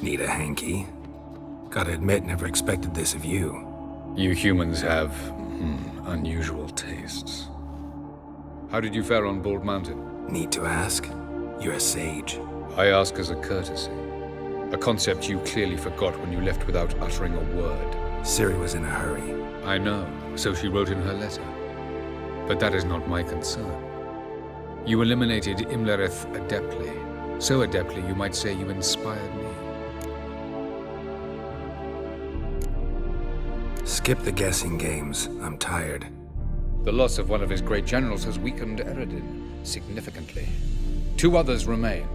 Need a hanky? Gotta admit, never expected this of you. You humans have, unusual tastes. How did you fare on Bald Mountain? Need to ask? You're a sage. I ask as a courtesy. A concept you clearly forgot when you left without uttering a word. Ciri was in a hurry. I know, so she wrote in her letter. But that is not my concern. You eliminated Imlerith adeptly. So adeptly, you might say you inspired me. Skip the guessing games. I'm tired. The loss of one of his great generals has weakened Eredin significantly. 2 others remain.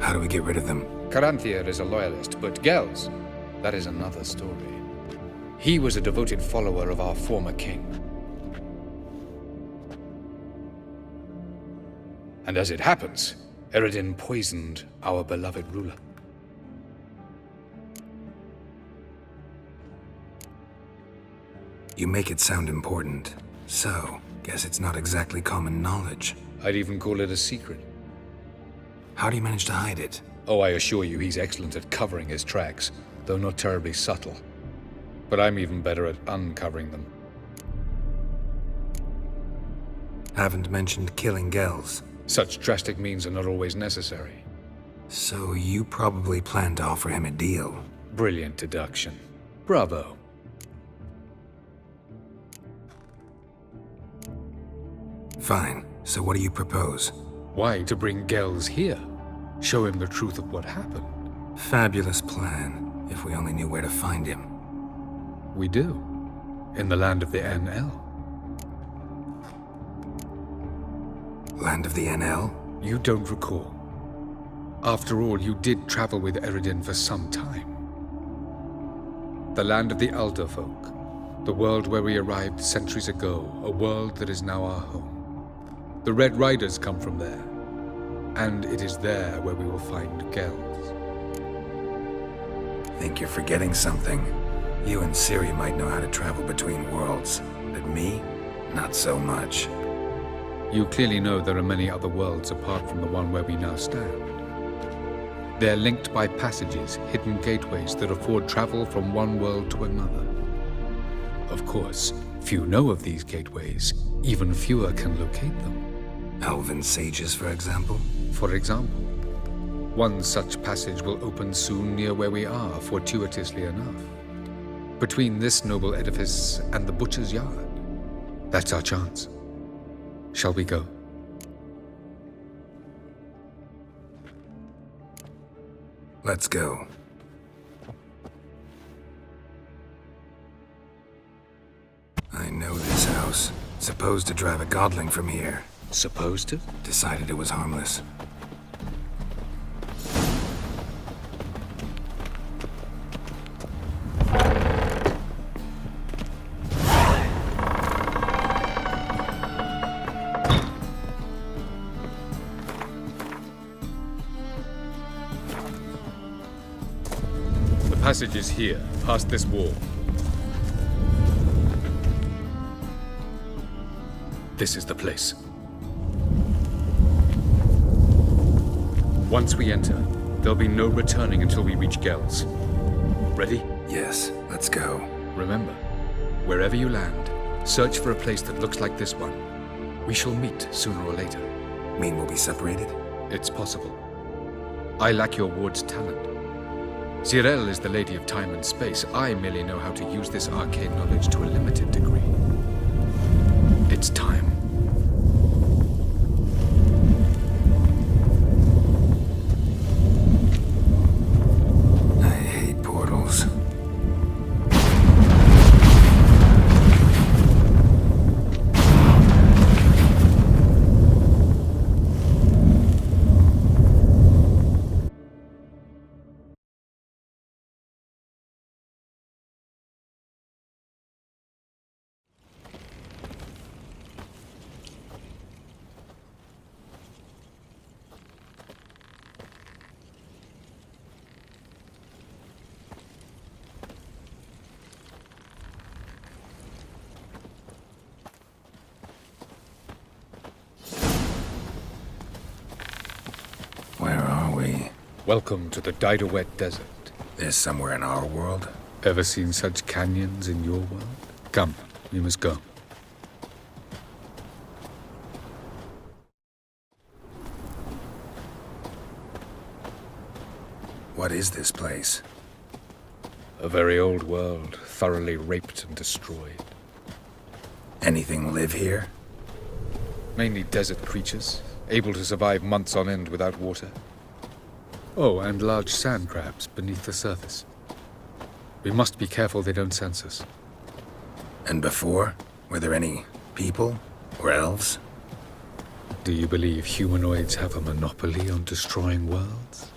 How do we get rid of them? Caranthier is a loyalist, but Gels, that is another story. He was a devoted follower of our former king. And as it happens, Eredin poisoned our beloved ruler. You make it sound important. So, guess it's not exactly common knowledge. I'd even call it a secret. How do you manage to hide it? Oh, I assure you he's excellent at covering his tracks, though not terribly subtle. But I'm even better at uncovering them. Haven't mentioned killing Gels. Such drastic means are not always necessary. So you probably plan to offer him a deal. Brilliant deduction. Bravo. Fine. So what do you propose? Why, to bring Gels here? Show him the truth of what happened. Fabulous plan, if we only knew where to find him. We do. In the land of the NL. Land of the NL? You don't recall. After all, you did travel with Eredin for some time. The land of the Elder Folk. The world where we arrived centuries ago. A world that is now our home. The Red Riders come from there. And it is there where we will find Gels. Think you're forgetting something. You and Ciri might know how to travel between worlds, but me? Not so much. You clearly know there are many other worlds apart from the one where we now stand. They're linked by passages, hidden gateways that afford travel from one world to another. Of course, few know of these gateways. Even fewer can locate them. Elven sages, for example? For example. One such passage will open soon near where we are, fortuitously enough. Between this noble edifice and the butcher's yard. That's our chance. Shall we go? Let's go. I know this house. Supposed to drive a godling from here. Supposed to? Decided it was harmless. The passage is here, past this wall. This is the place. Once we enter, there'll be no returning until we reach Gels. Ready? Yes, let's go. Remember, wherever you land, search for a place that looks like this one. We shall meet sooner or later. Mean we'll be separated? It's possible. I lack your ward's talent. Zirel is the lady of time and space. I merely know how to use this arcane knowledge to a limited degree. It's time. I hate portals. Welcome to the Didowet Desert. There's somewhere in our world? Ever seen such canyons in your world? Come, we must go. What is this place? A very old world, thoroughly raped and destroyed. Anything live here? Mainly desert creatures, able to survive months on end without water. Oh, and large sand crabs beneath the surface. We must be careful they don't sense us. And before? Were there any people? Or elves? Do you believe humanoids have a monopoly on destroying worlds?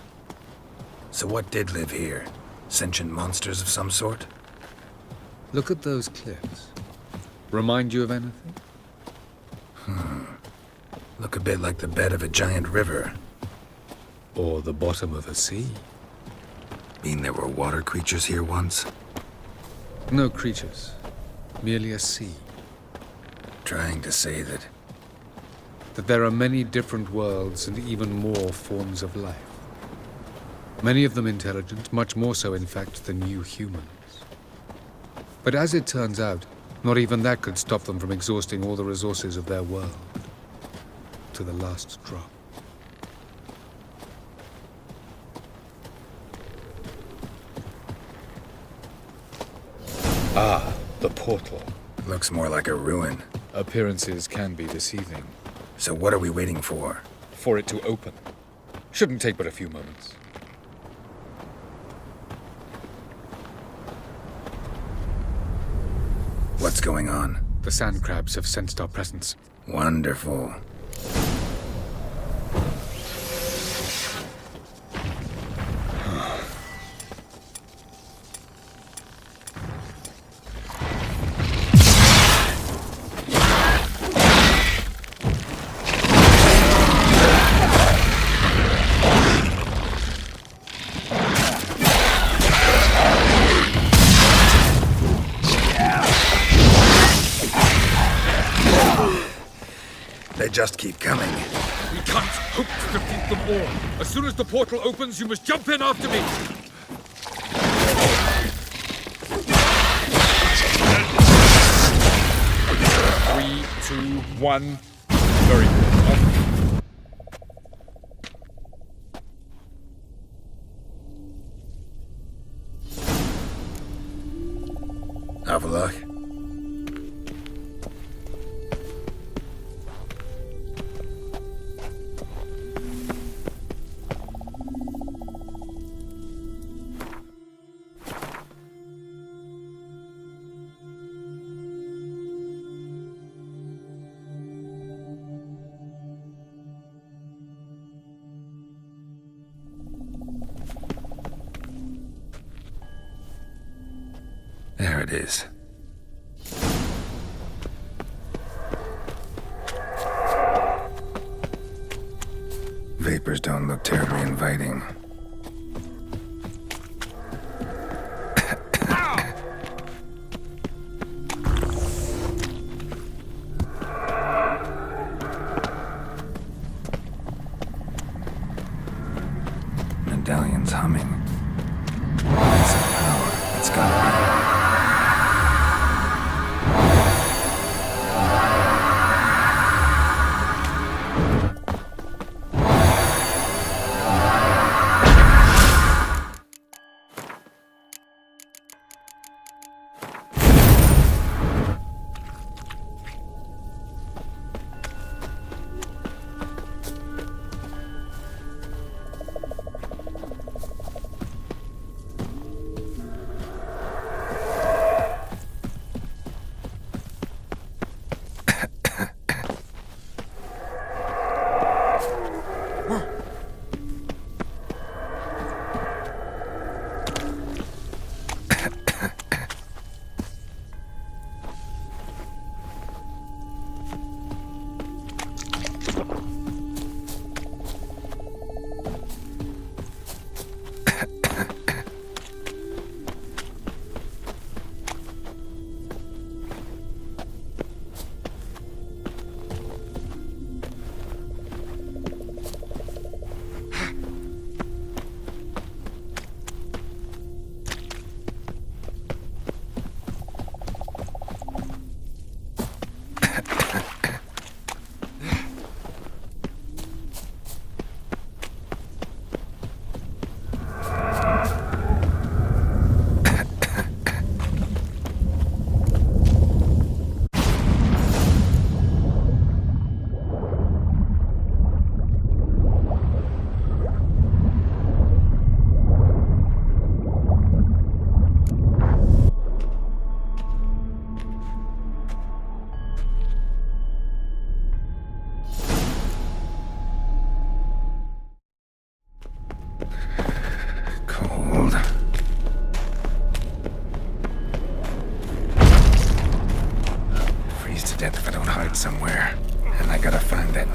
So what did live here? Sentient monsters of some sort? Look at those cliffs. Remind you of anything? Look a bit like the bed of a giant river. Or the bottom of a sea? Mean there were water creatures here once? No creatures. Merely a sea. Trying to say that... That there are many different worlds and even more forms of life. Many of them intelligent, much more so in fact than you humans. But as it turns out, not even that could stop them from exhausting all the resources of their world. To the last drop. Ah, the portal. Looks more like a ruin. Appearances can be deceiving. So what are we waiting for? For it to open. Shouldn't take but a few moments. What's going on? The sand crabs have sensed our presence. Wonderful. They just keep coming. We can't hope to defeat them all. As soon as the portal opens, you must jump in after me. 3, 2, 1. Very good. Have a look. There it is. Vapors don't look terribly inviting. Medallion's humming. That's the power. It's gotta be.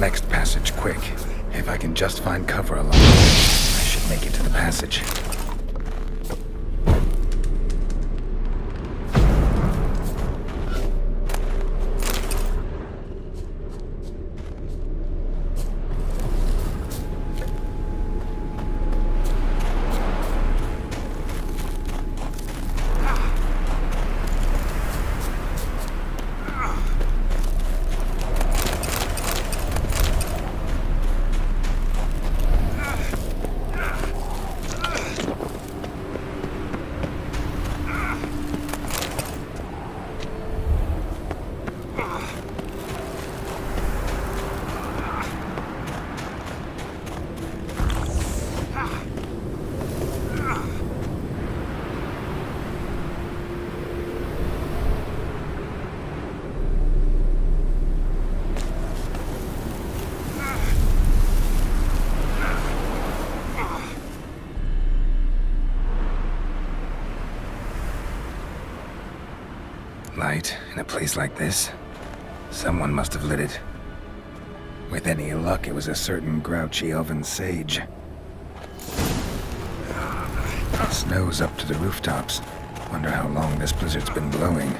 Next passage, quick. If I can just find cover along, I should make it to the passage. Light in a place like this? Someone must have lit it. With any luck, it was a certain grouchy elven sage. Snow's up to the rooftops. Wonder how long this blizzard's been blowing.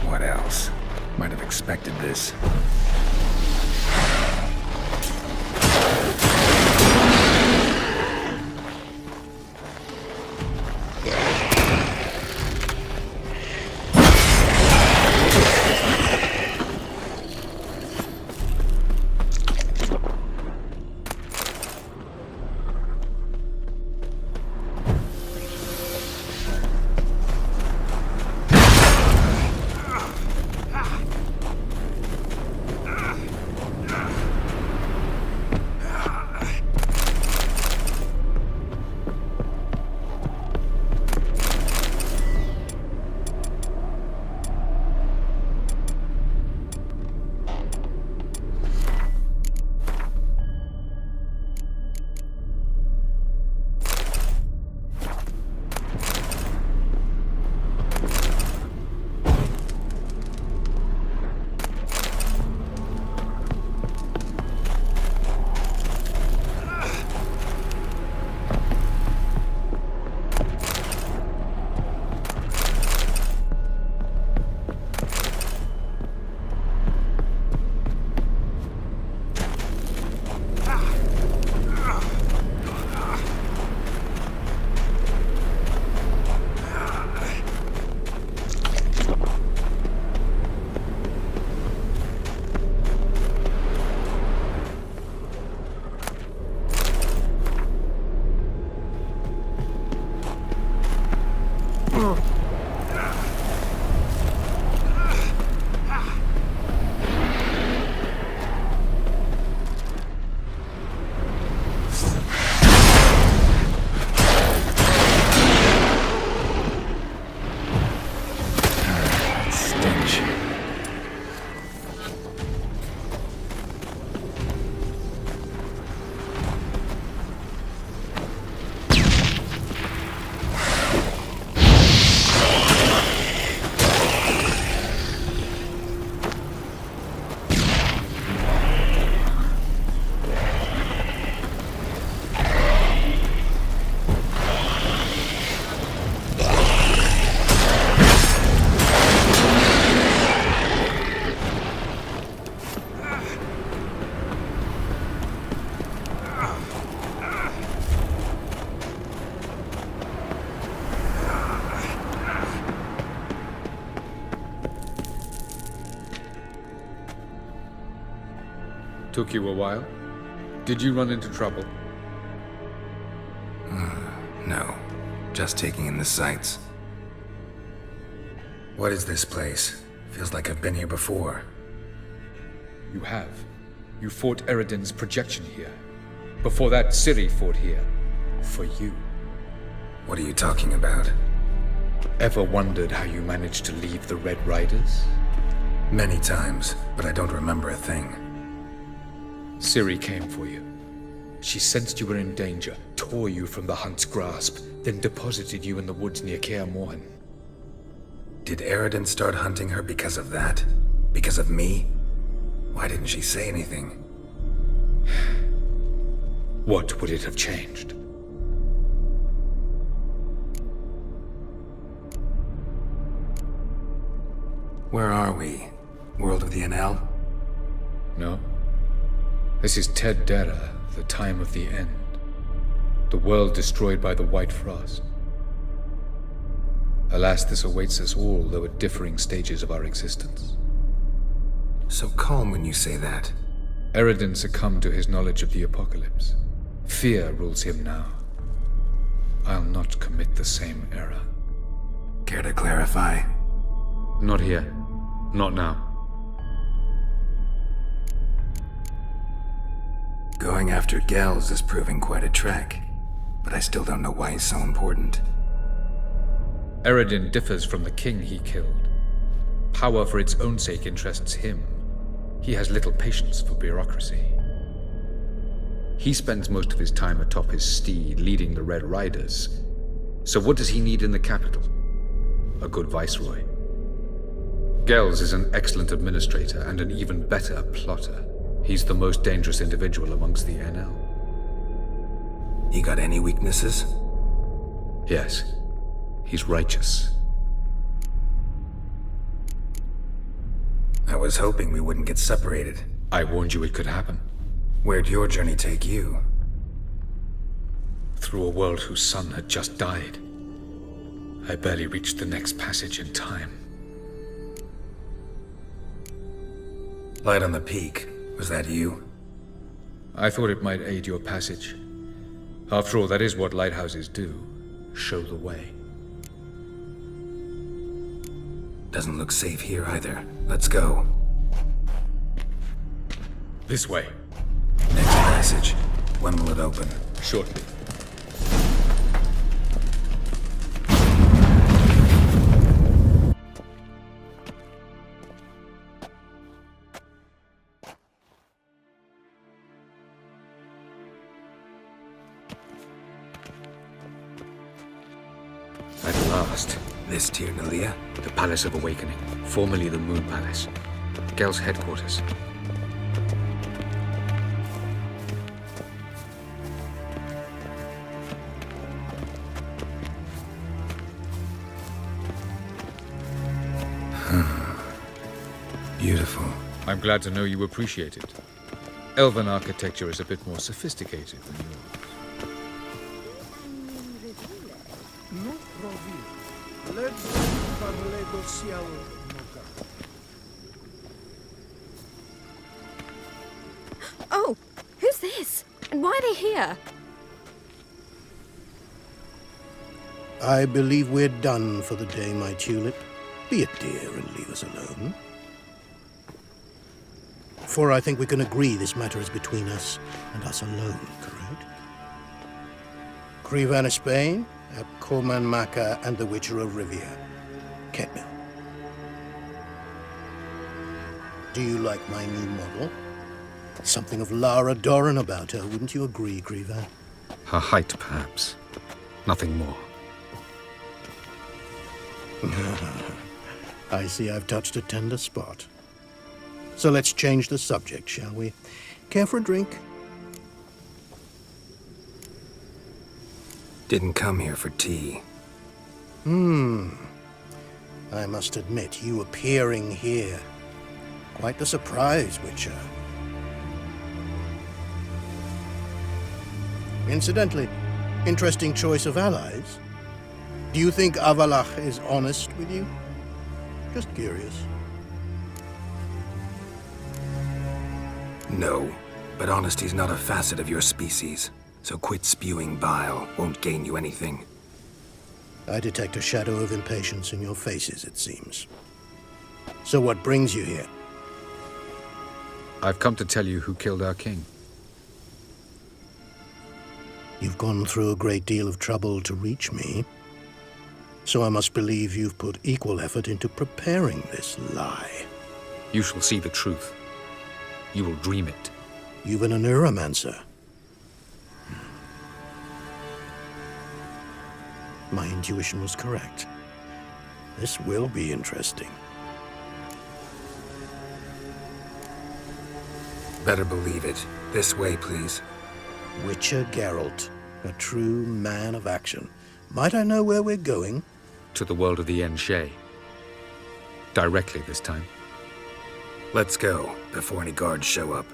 What else? Might have expected this. Took you a while? Did you run into trouble? No. Just taking in the sights. What is this place? Feels like I've been here before. You have. You fought Eridan's projection here. Before that, Ciri fought here. For you. What are you talking about? Ever wondered how you managed to leave the Red Riders? Many times, but I don't remember a thing. Ciri came for you. She sensed you were in danger, tore you from the Hunt's grasp, then deposited you in the woods near Kaer Morhen. Did Eredin start hunting her because of that? Because of me? Why didn't she say anything? What would it have changed? Where are we? World of the NL? No. This is Ted Dera, the time of the end. The world destroyed by the White Frost. Alas, this awaits us all, though at differing stages of our existence. So calm when you say that. Eredin succumbed to his knowledge of the apocalypse. Fear rules him now. I'll not commit the same error. Care to clarify? Not here. Not now. Going after Gels is proving quite a trek, but I still don't know why he's so important. Eredin differs from the king he killed. Power for its own sake interests him. He has little patience for bureaucracy. He spends most of his time atop his steed, leading the Red Riders. So what does he need in the capital? A good viceroy. Gels is an excellent administrator and an even better plotter. He's the most dangerous individual amongst the NL. He got any weaknesses? Yes. He's righteous. I was hoping we wouldn't get separated. I warned you it could happen. Where'd your journey take you? Through a world whose sun had just died. I barely reached the next passage in time. Light on the peak. Was that you? I thought it might aid your passage. After all, that is what lighthouses do. Show the way. Doesn't look safe here either. Let's go. This way. Next passage. When will it open? Shortly. At last. This Tyr Nalia? The Palace of Awakening, formerly the Moon Palace. Gel's headquarters. Beautiful. I'm glad to know you appreciate it. Elven architecture is a bit more sophisticated than yours. Oh, who's this? And why are they here? I believe we're done for the day, my tulip. Be a dear and leave us alone. For I think we can agree this matter is between us and us alone, correct? Krivan of Spain, Abcorman Maka, and the Witcher of Rivia. Ketmil. Do you like my new model? Something of Lara Doran about her, wouldn't you agree, Krivan? Her height, perhaps. Nothing more. I see I've touched a tender spot. So let's change the subject, shall we? Care for a drink? Didn't come here for tea. I must admit, you appearing here. Quite the surprise, Witcher. Incidentally, interesting choice of allies. Do you think Avalach is honest with you? Just curious. No, but honesty's not a facet of your species. So quit spewing bile. Won't gain you anything. I detect a shadow of impatience in your faces, it seems. So what brings you here? I've come to tell you who killed our king. You've gone through a great deal of trouble to reach me, so I must believe you've put equal effort into preparing this lie. You shall see the truth. You will dream it. You've been a neuromancer. My intuition was correct. This will be interesting. Better believe it. This way, please. Witcher Geralt, a true man of action. Might I know where we're going? To the world of the Enshe. Directly this time. Let's go, before any guards show up.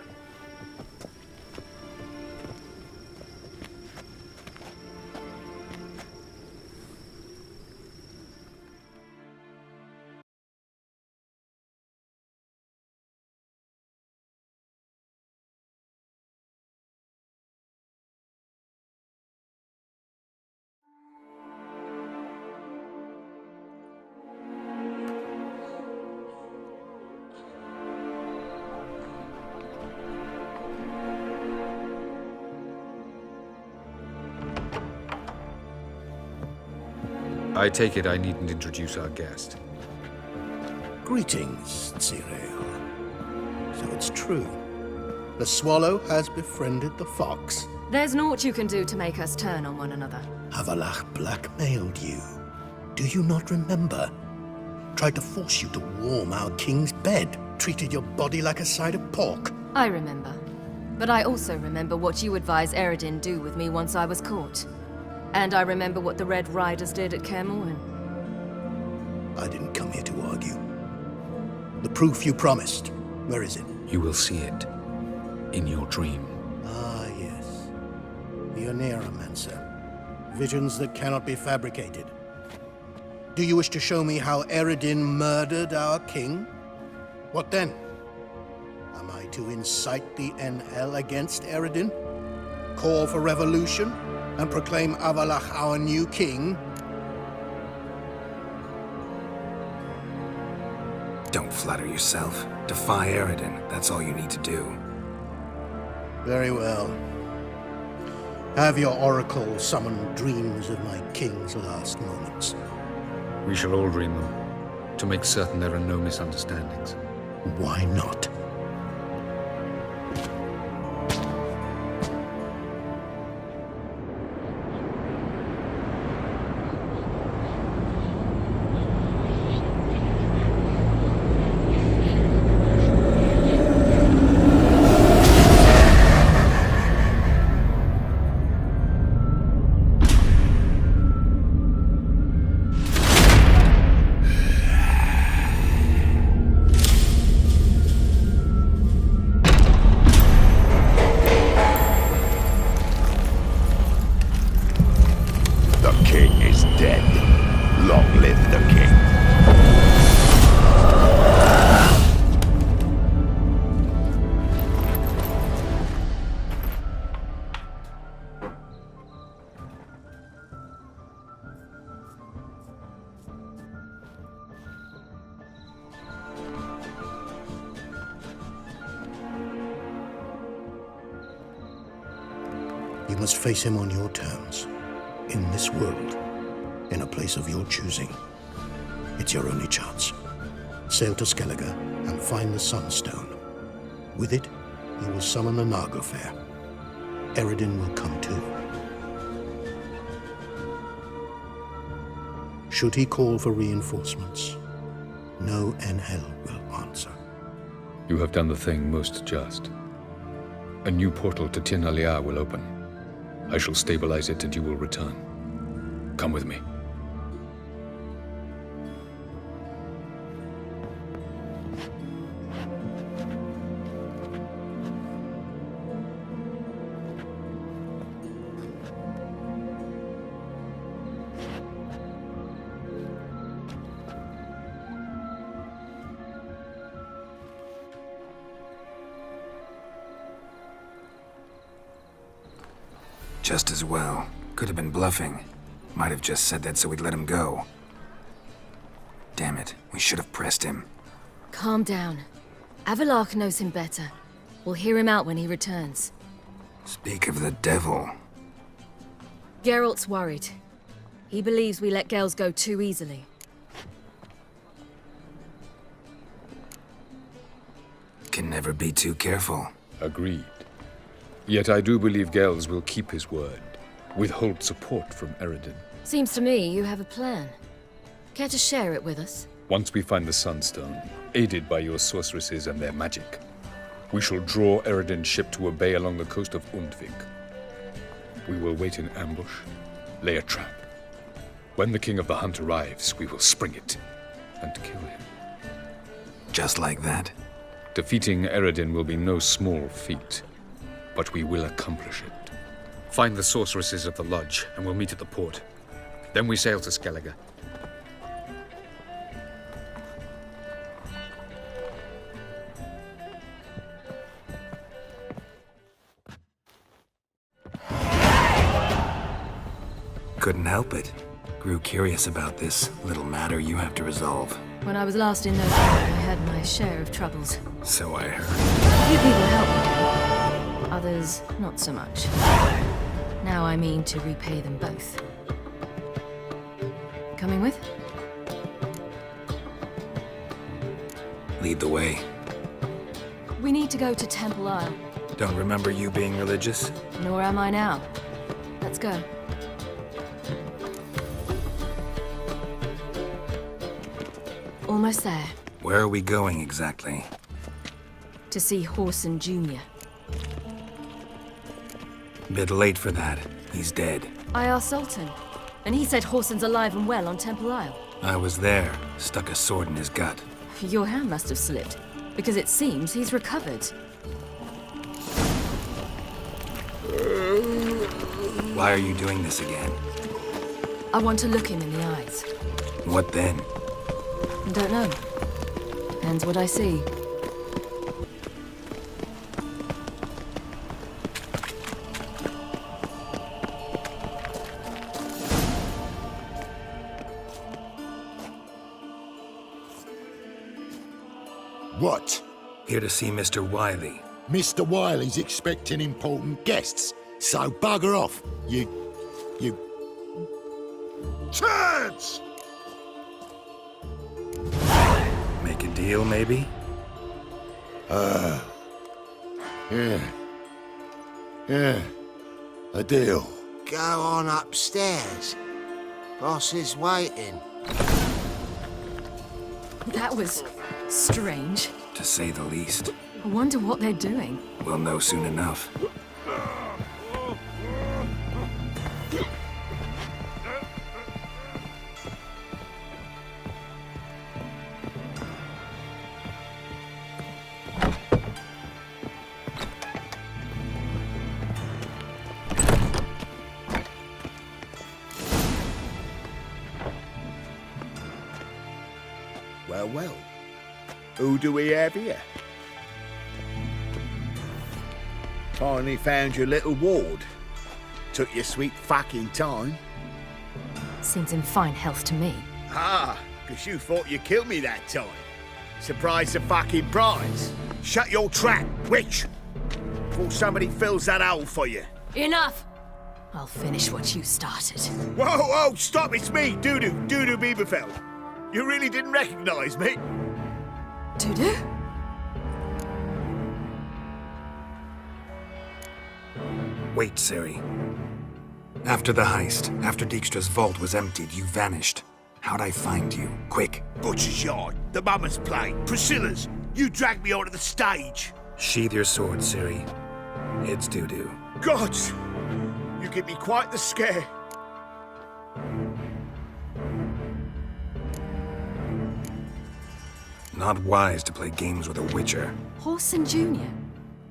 I take it I needn't introduce our guest. Greetings, Cyril. So it's true. The swallow has befriended the fox. There's naught you can do to make us turn on one another. Havalach blackmailed you. Do you not remember? Tried to force you to warm our king's bed. Treated your body like a side of pork. I remember. But I also remember what you advised Eredin do with me once I was caught. And I remember what the Red Riders did at Kaer Morhen. I didn't come here to argue. The proof you promised. Where is it? You will see it. In your dream. Ah, yes. The Oneiromancer. Visions that cannot be fabricated. Do you wish to show me how Eredin murdered our king? What then? Am I to incite the NL against Eredin? Call for revolution? And proclaim Havalach our new king? Don't flatter yourself. Defy Eredin. That's all you need to do. Very well. Have your oracle summon dreams of my king's last moments. We shall all dream them, to make certain there are no misunderstandings. Why not? You must face him on your terms. In this world. In a place of your choosing. It's your only chance. Sail to Skellige and find the Sunstone. With it, you will summon the Nagelfair. Eredin will come too. Should he call for reinforcements, no Enhel will answer. You have done the thing most just. A new portal to Tir Nalia will open. I shall stabilize it and you will return. Come with me. Just as well. Could have been bluffing. Might have just said that so we'd let him go. Damn it, we should have pressed him. Calm down. Havalach knows him better. We'll hear him out when he returns. Speak of the devil. Geralt's worried. He believes we let girls go too easily. Can never be too careful. Agreed. Yet I do believe Gels will keep his word, withhold support from Eredin. Seems to me you have a plan. Care to share it with us? Once we find the Sunstone, aided by your sorceresses and their magic, we shall draw Eredin's ship to a bay along the coast of Undvik. We will wait in ambush, lay a trap. When the King of the Hunt arrives, we will spring it and kill him. Just like that? Defeating Eredin will be no small feat, but we will accomplish it. Find the sorceresses of the lodge, and we'll meet at the port. Then we sail to Skellige. Couldn't help it. Grew curious about this little matter you have to resolve. When I was last in Nilfgaard, I had my share of troubles. So I heard. A few people helped me. Others, not so much. Now I mean to repay them both. Coming with? Lead the way. We need to go to Temple Isle. Don't remember you being religious? Nor am I now. Let's go. Almost there. Where are we going exactly? To see Horson Jr. Bit late for that. He's dead. I asked Sultan, and he said Horson's alive and well on Temple Isle. I was there. Stuck a sword in his gut. Your hand must have slipped, because it seems he's recovered. Why are you doing this again? I want to look him in the eyes. What then? Don't know. Depends what I see. What? Here to see Mr. Wiley. Mr. Wiley's expecting important guests, so bugger off, you... Turds! Make a deal, maybe? Yeah, a deal. Go on upstairs. Boss is waiting. That was strange. To say the least. I wonder what they're doing. We'll know soon enough. Well. Who do we have here? Finally found your little ward. Took your sweet fucking time. Seems in fine health to me. Ah, because you thought you killed me that time. Surprise the fucking prize. Shut your trap, witch! Before somebody fills that hole for you. Enough! I'll finish what you started. Whoa, stop, it's me, Dudu Bieberfeld. You really didn't recognize me? Dudu? Wait, Ciri. After the heist, after Dijkstra's vault was emptied, you vanished. How'd I find you? Quick. Butcher's Yard, the Mama's Play, Priscilla's. You dragged me onto the stage. Sheathe your sword, Ciri. It's Dudu. Gods! You give me quite the scare. Not wise to play games with a witcher. Horson Jr.?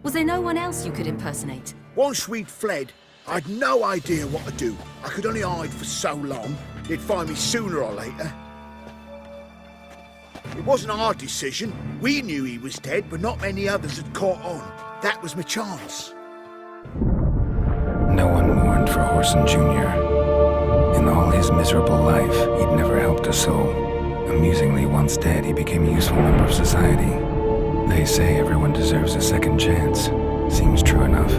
Was there no one else you could impersonate? Once we'd fled, I'd no idea what to do. I could only hide for so long. They'd find me sooner or later. It wasn't our decision. We knew he was dead, but not many others had caught on. That was my chance. No one mourned for Horson Jr. In all his miserable life, he'd never helped a soul. Amusingly, once dead, he became a useful member of society. They say everyone deserves a second chance. Seems true enough.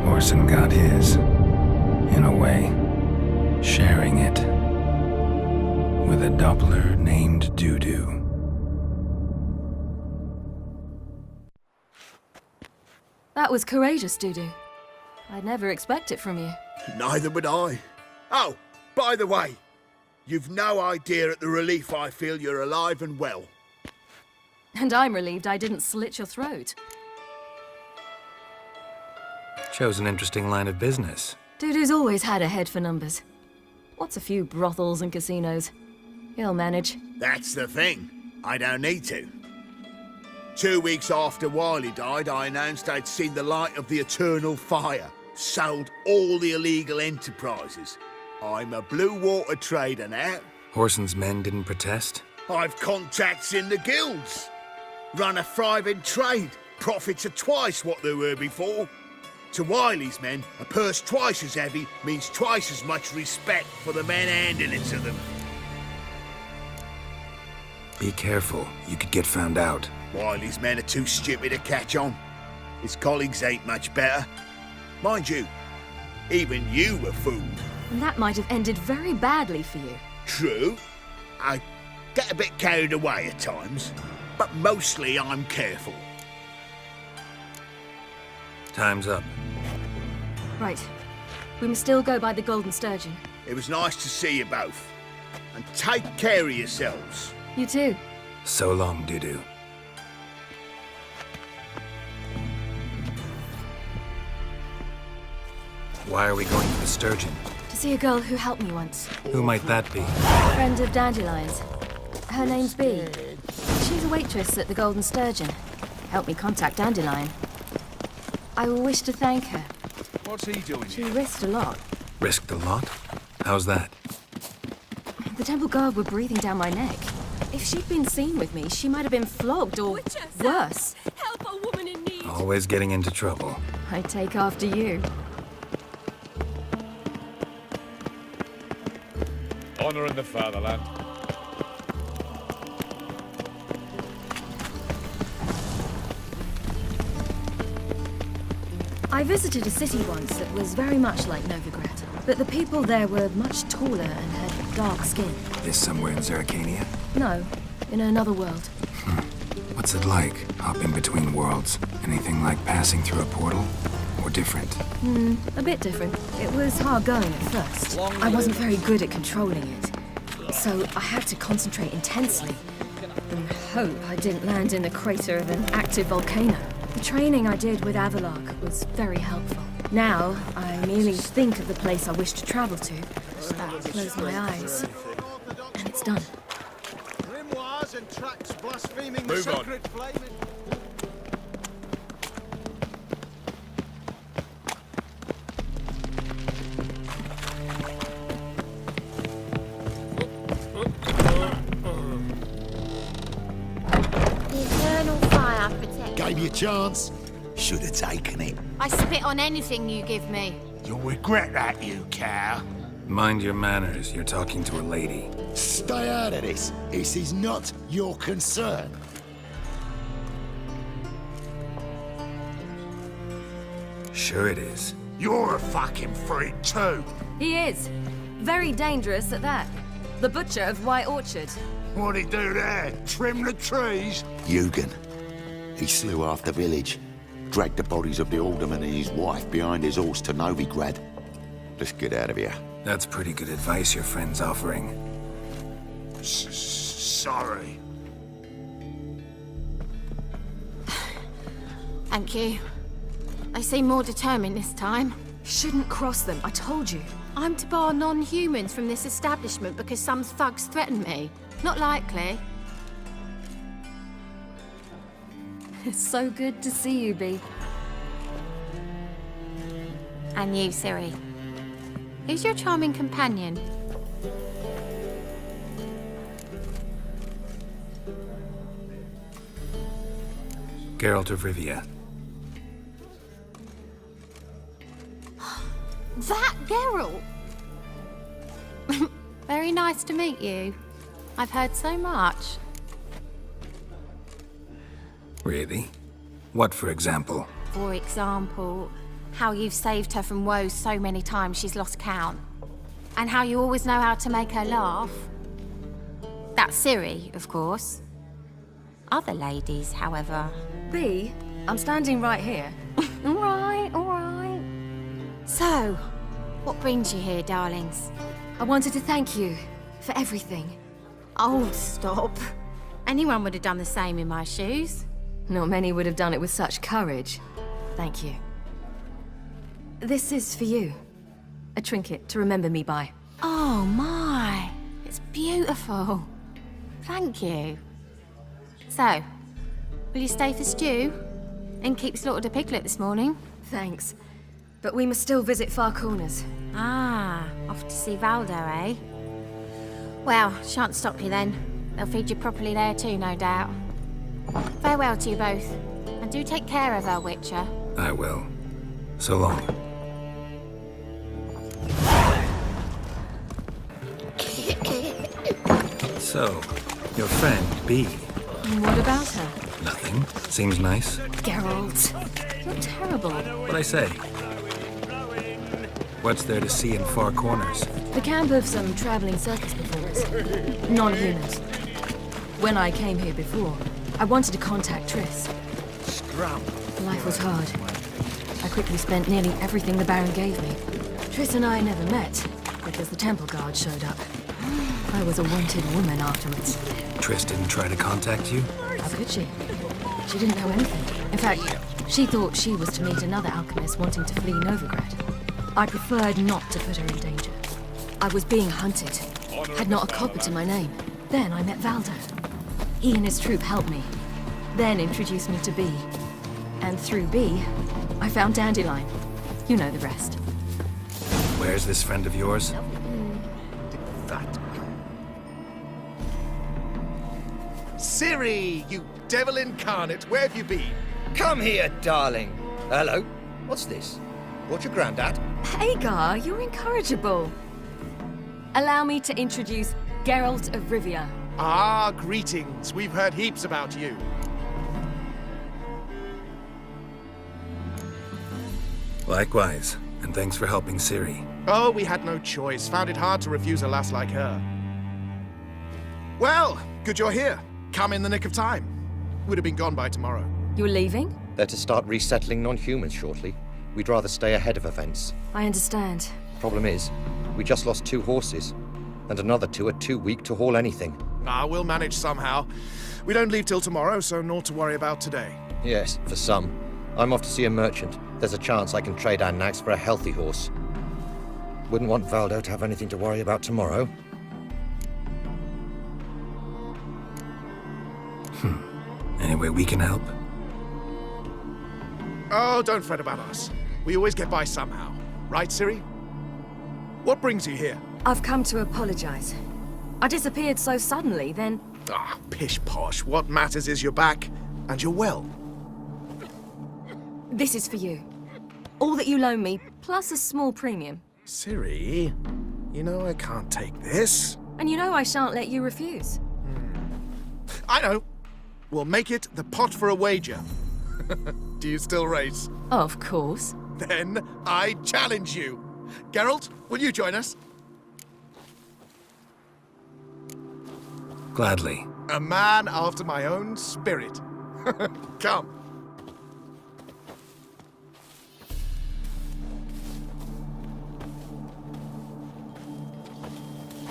Horson got his. in a way, sharing it with a doppler named Doo-Doo. That was courageous, Doo-Doo. I'd never expect it from you. Neither would I. Oh, by the way, you've no idea at the relief I feel you're alive and well. And I'm relieved I didn't slit your throat. Chose an interesting line of business. Doo-Doo's always had a head for numbers. What's a few brothels and casinos? He'll manage. That's the thing. I don't need to. 2 weeks after Wiley died, I announced I'd seen the light of the eternal fire. Sold all the illegal enterprises. I'm a blue water trader now. Horson's men didn't protest? I've contacts in the guilds. Run a thriving trade. Profits are twice what they were before. To Wiley's men, a purse twice as heavy means twice as much respect for the men handing it to them. Be careful, you could get found out. Wiley's men are too stupid to catch on. His colleagues ain't much better. Mind you, even you were fooled. And that might have ended very badly for you. True. I get a bit carried away at times, but mostly I'm careful. Time's up. Right. We must still go by the Golden Sturgeon. It was nice to see you both. And take care of yourselves. You too. So long, Doo-Doo. Why are we going to the Sturgeon? To see a girl who helped me once. Who might that be? A friend of Dandelion's. Her name's Bee. She's a waitress at the Golden Sturgeon. Helped me contact Dandelion. I wish to thank her. What's he doing? She risked a lot. Risked a lot? How's that? The Temple Guard were breathing down my neck. If she'd been seen with me, she might have been flogged or worse. Help a woman in need. Always getting into trouble. I take after you. Honor in the fatherland. I visited a city once that was very much like Novigrad, but the people there were much taller and had dark skin. This somewhere in Zeracania? No, in another world. What's it like, hopping between worlds? Anything like passing through a portal? Or different? A bit different. It was hard going at first. I wasn't very good at controlling it, so I had to concentrate intensely and hope I didn't land in the crater of an active volcano. The training I did with Avalark was very helpful. Now, I merely think of the place I wish to travel to, close my eyes, and it's done. Move on. Gave you a chance. Should have taken it. I spit on anything you give me. You'll regret that, you cow. Mind your manners, you're talking to a lady. Stay out of this. This is not your concern. Sure it is. You're a fucking freak too. He is. Very dangerous at that. The butcher of White Orchard. What'd he do there? Trim the trees? Eugen. He slew half the village. Dragged the bodies of the alderman and his wife behind his horse to Novigrad. Let's get out of here. That's pretty good advice your friend's offering. Sorry. Thank you. They seem more determined this time. Shouldn't cross them, I told you. I'm to bar non-humans from this establishment because some thugs threaten me. Not likely. It's so good to see you, Bee. And you, Ciri. Who's your charming companion? Geralt of Rivia. That Geralt! Very nice to meet you. I've heard so much. Really? What, for example? For example, how you've saved her from woes so many times she's lost count. And how you always know how to make her laugh. That's Ciri, of course. Other ladies, however... B, I'm standing right here. All right. So, what brings you here, darlings? I wanted to thank you for everything. Oh, stop. Anyone would have done the same in my shoes. Not many would have done it with such courage. Thank you. This is for you. A trinket to remember me by. Oh my, it's beautiful. Thank you. So, will you stay for stew? And keep slaughtered a piglet this morning? Thanks. But we must still visit Far Corners. Ah, off to see Valdo, eh? Well, shan't stop you then. They'll feed you properly there too, no doubt. Farewell to you both. And do take care of her, Witcher. I will. So long. So, your friend, B. And what about her? Nothing. Seems nice. Geralt, you're terrible. What'd I say? What's there to see in Far Corners? The camp of some traveling circus performers. Non-humans. When I came here before, I wanted to contact Triss. Scrum. Life was hard. I quickly spent nearly everything the Baron gave me. Triss and I never met, because the temple guard showed up. I was a wanted woman afterwards. Triss didn't try to contact you? How could she? She didn't know anything. In fact, she thought she was to meet another alchemist wanting to flee Novigrad. I preferred not to put her in danger. I was being hunted. Had not a copper to my name. Then I met Valdo. He and his troop helped me. Then introduced me to B. And through B, I found Dandelion. You know the rest. Where's this friend of yours? Ciri, you devil incarnate, where have you been? Come here, darling. Hello. What's this? What's your granddad? Hagar, you're incorrigible. Allow me to introduce Geralt of Rivia. Ah, greetings. We've heard heaps about you. Likewise, and thanks for helping Ciri. Oh, we had no choice. Found it hard to refuse a lass like her. Well, good you're here. Come in the nick of time. Would have been gone by tomorrow. You're leaving? They're to start resettling non-humans shortly. We'd rather stay ahead of events. I understand. Problem is, we just lost 2 horses, and another 2 are too weak to haul anything. Ah, we'll manage somehow. We don't leave till tomorrow, so naught to worry about today. Yes, for some. I'm off to see a merchant. There's a chance I can trade our nags for a healthy horse. Wouldn't want Valdo to have anything to worry about tomorrow. Any way we can help? Oh, don't fret about us. We always get by somehow. Right, Ciri? What brings you here? I've come to apologize. I disappeared so suddenly, then... Ah, pish-posh. What matters is you're back, and you're well. This is for you. All that you loan me, plus a small premium. Ciri, you know I can't take this. And you know I shan't let you refuse. I know. We'll make it the pot for a wager. Do you still race? Of course. Then I challenge you. Geralt, will you join us? Gladly. A man after my own spirit. Come.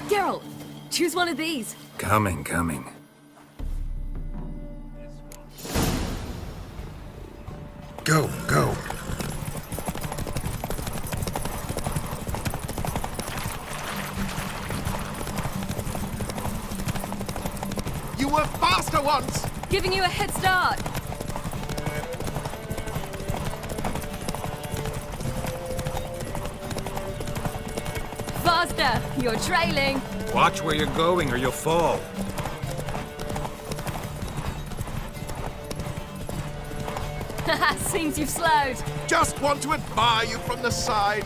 Geralt, choose one of these. Coming. Go. You were faster once! Giving you a head start. Faster! You're trailing. Watch where you're going or you'll fall. Seems you've slowed. Just want to admire you from the side.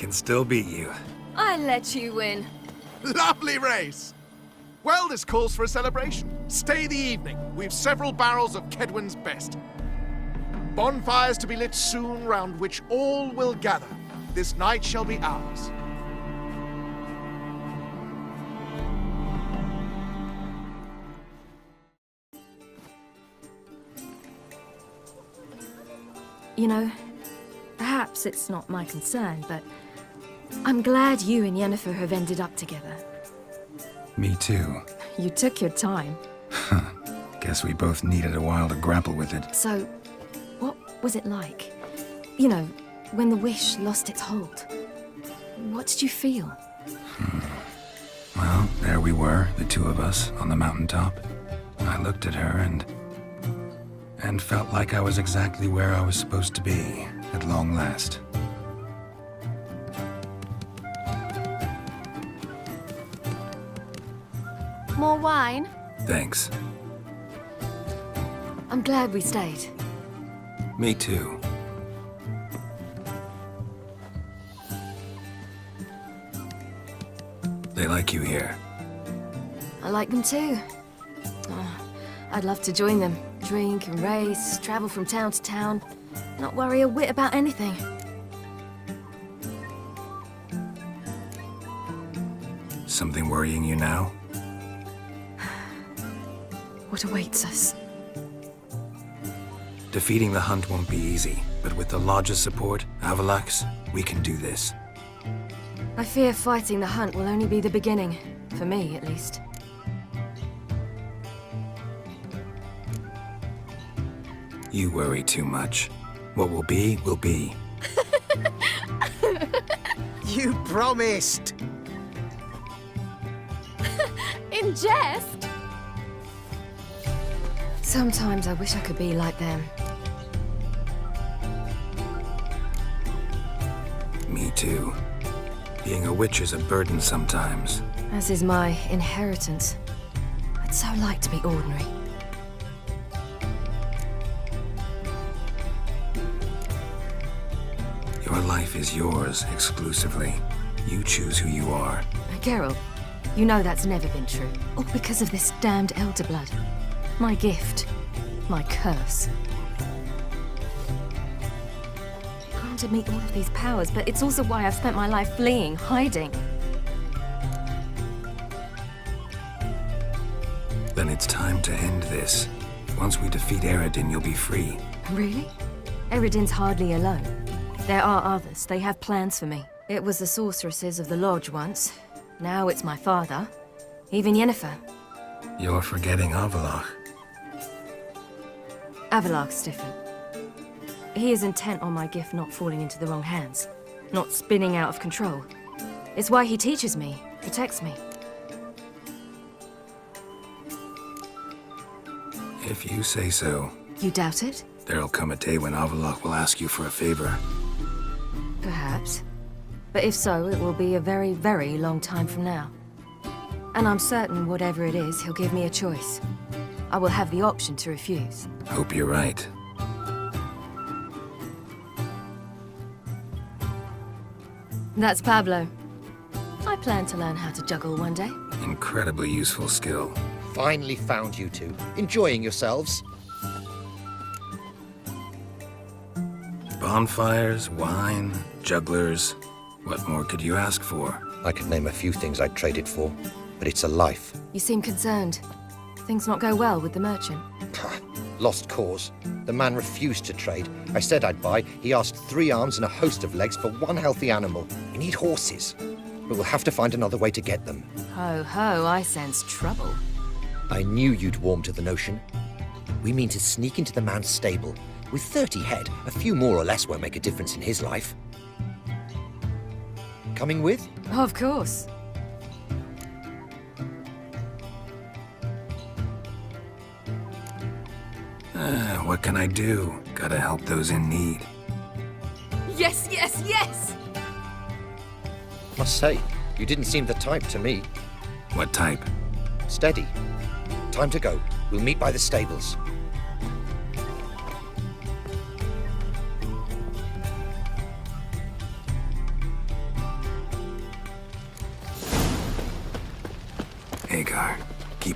can still beat you. I let you win. Lovely race! Well, this calls for a celebration. Stay the evening. We've several barrels of Kedwin's best. Bonfires to be lit soon, round which all will gather. This night shall be ours. You know, perhaps it's not my concern, but I'm glad you and Yennefer have ended up together. Me too. You took your time. Guess we both needed a while to grapple with it. So, what was it like? You know, when the wish lost its hold. What did you feel? Well, there we were, the two of us, on the mountaintop. I looked at her and felt like I was exactly where I was supposed to be, at long last. More wine? Thanks. I'm glad we stayed. Me too. They like you here. I like them too. Oh, I'd love to join them. Drink and race, travel from town to town. Not worry a whit about anything. Something worrying you now? What awaits us? Defeating the hunt won't be easy, but with the Lodge's support, Avalax, we can do this. I fear fighting the hunt will only be the beginning. For me, at least. You worry too much. What will be, will be. You promised! In jest? Sometimes I wish I could be like them. Me too. Being a witch is a burden sometimes. As is my inheritance. I'd so like to be ordinary. Your life is yours, exclusively. You choose who you are. Geralt, you know that's never been true. All because of this damned elder blood. My gift. My curse. You granted me all of these powers, but it's also why I've spent my life fleeing, hiding. Then it's time to end this. Once we defeat Eredin, you'll be free. Really? Eredin's hardly alone. There are others. They have plans for me. It was the sorceresses of the Lodge once. Now it's my father. Even Yennefer. You're forgetting Avalach. Avalach's different. He is intent on my gift not falling into the wrong hands. Not spinning out of control. It's why he teaches me, protects me. If you say so. You doubt it? There'll come a day when Avalach will ask you for a favor. Perhaps. But if so, it will be a very, very long time from now. And I'm certain whatever it is, he'll give me a choice. I will have the option to refuse. Hope you're right. That's Pablo. I plan to learn how to juggle one day. Incredibly useful skill. Finally found you two. Enjoying yourselves? Bonfires, wine, jugglers. What more could you ask for? I could name a few things I'd trade it for, but it's a life. You seem concerned. Things not go well with the merchant. Lost cause. The man refused to trade. I said I'd buy. He asked 3 arms and a host of legs for 1 healthy animal. We need horses. But we'll have to find another way to get them. Ho ho, I sense trouble. I knew you'd warm to the notion. We mean to sneak into the man's stable. With 30 head, a few more or less won't make a difference in his life. Coming with? Of course. What can I do? Gotta help those in need. Yes, yes, yes! Must say, you didn't seem the type to me. What type? Steady. Time to go. We'll meet by the stables.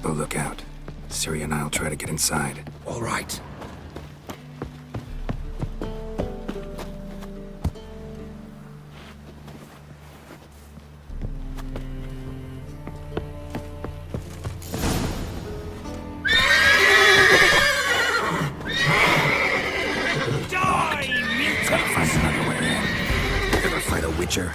Keep a lookout. Ciri and I'll try to get inside. All right. Gotta find another way in. Ever fight a witcher?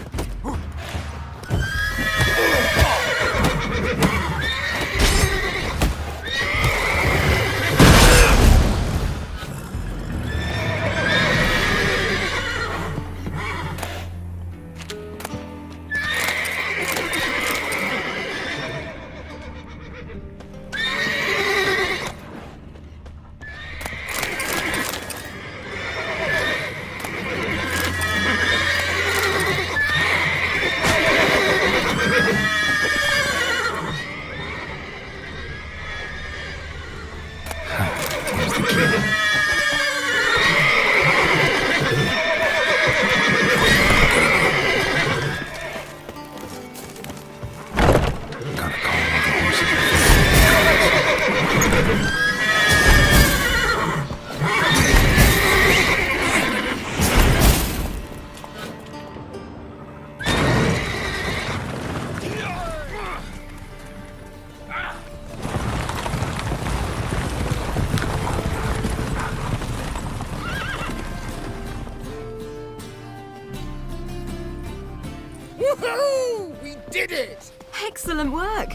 Woohoo! We did it! Excellent work!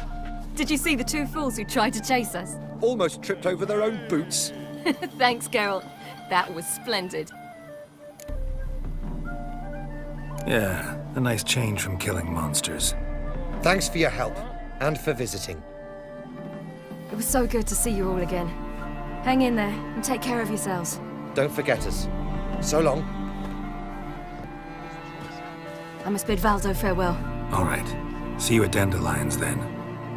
Did you see the two fools who tried to chase us? Almost tripped over their own boots. Thanks, Geralt. That was splendid. Yeah, a nice change from killing monsters. Thanks for your help, and for visiting. It was so good to see you all again. Hang in there, and take care of yourselves. Don't forget us. So long. I must bid Valdo farewell. All right. See you at Dandelions, then.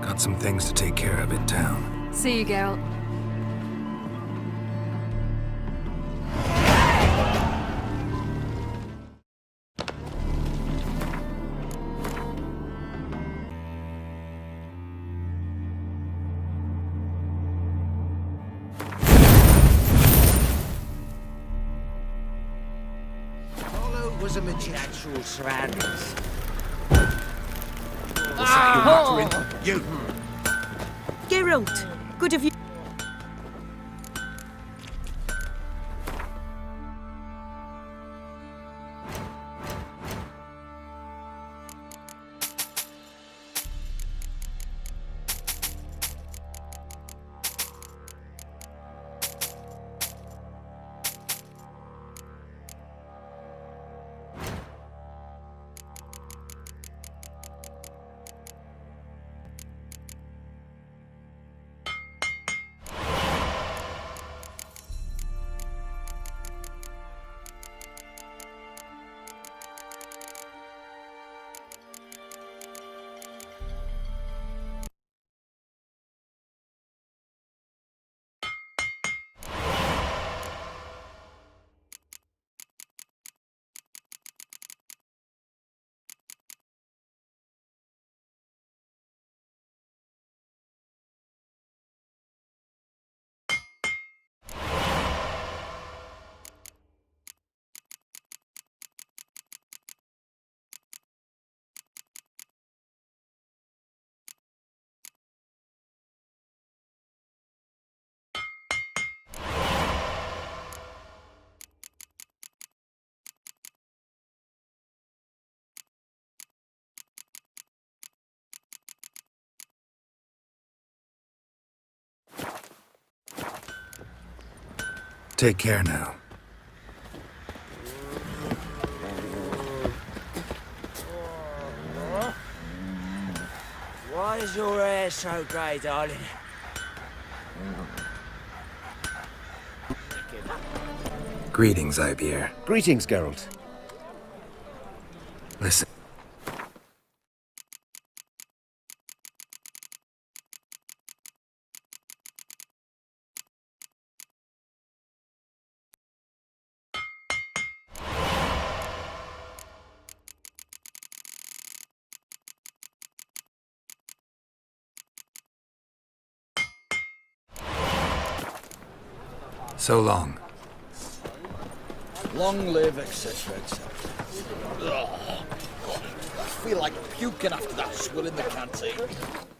Got some things to take care of in town. See you, Geralt. Was a natural surroundings. You. Geralt, good of you. Take care now. Why is your hair so grey, darling? Greetings, Ibeer. Greetings, Geralt. Listen. So long. Long live, etc., etc. I feel like puking after that swill in the canteen.